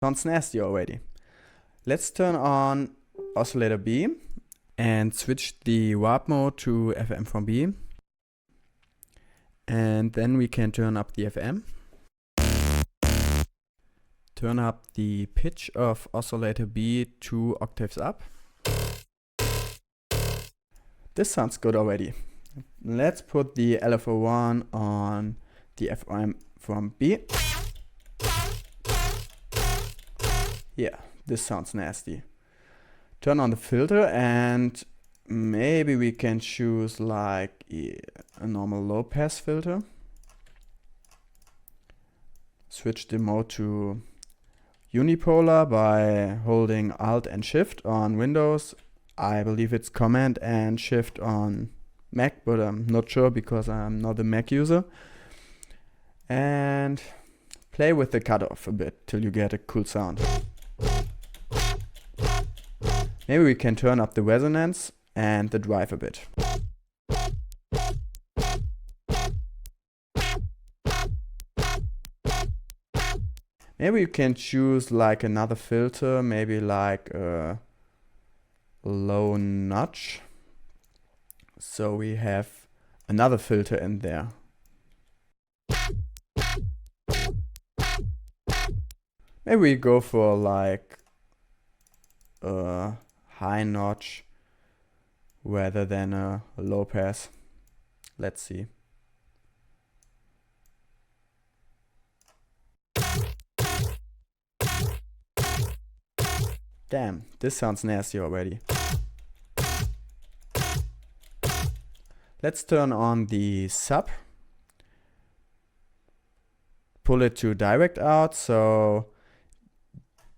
Sounds nasty already. Let's turn on oscillator B and switch the warp mode to FM from B. And then we can turn up the FM. Turn up the pitch of oscillator B 2 octaves up. This sounds good already. Let's put the LFO1 on the FM from B. Yeah, this sounds nasty. Turn on the filter and maybe we can choose like a normal low pass filter. Switch the mode to unipolar by holding Alt and Shift on Windows. I believe it's Command and Shift on Mac, but I'm not sure because I'm not a Mac user. And play with the cutoff a bit till you get a cool sound. Maybe we can turn up the resonance and the drive a bit. Maybe you can choose like another filter, maybe like a low notch. So we have another filter in there. Maybe we go for like a high notch rather than a low pass. Let's see. Damn, this sounds nasty already. Let's turn on the sub. Pull it to direct out, so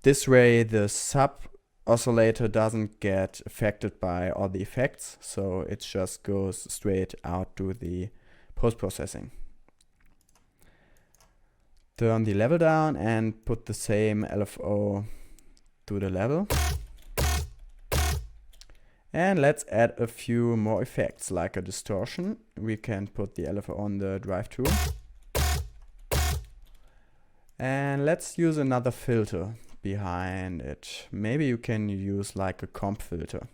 this way the sub oscillator doesn't get affected by all the effects, so it just goes straight out to the post-processing. Turn the level down and put the same LFO to the level. And let's add a few more effects, like a distortion. We can put the LFO on the drive too. And let's use another filter behind it. Maybe you can use like a comp filter.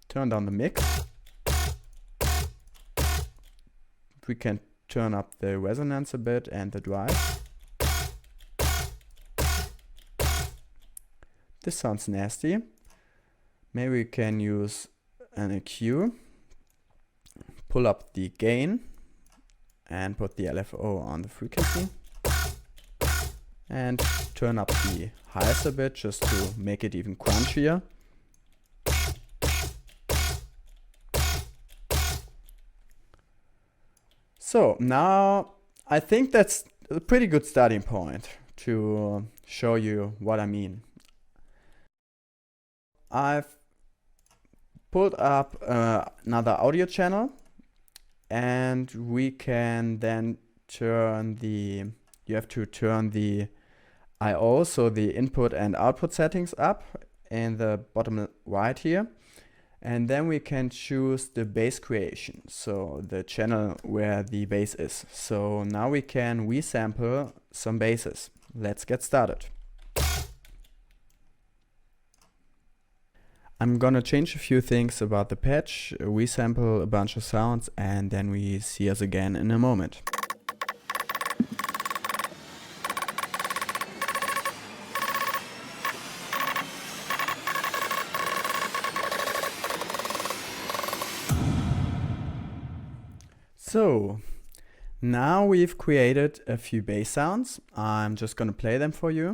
Turn down the mix. We can turn up the resonance a bit and the drive. This sounds nasty. Maybe we can use an EQ. Pull up the gain and put the LFO on the frequency. And turn up the highs a bit just to make it even crunchier. So now I think that's a pretty good starting point to show you what I mean. I've pulled up another audio channel, and we can then turn the, you have to turn the I/O, so the input and output settings up in the bottom right here. And then we can choose the bass creation, so the channel where the bass is. So now we can resample some basses. Let's get started. I'm gonna change a few things about the patch, resample a bunch of sounds, and then we see us again in a moment. So now we've created a few bass sounds. I'm just gonna play them for you.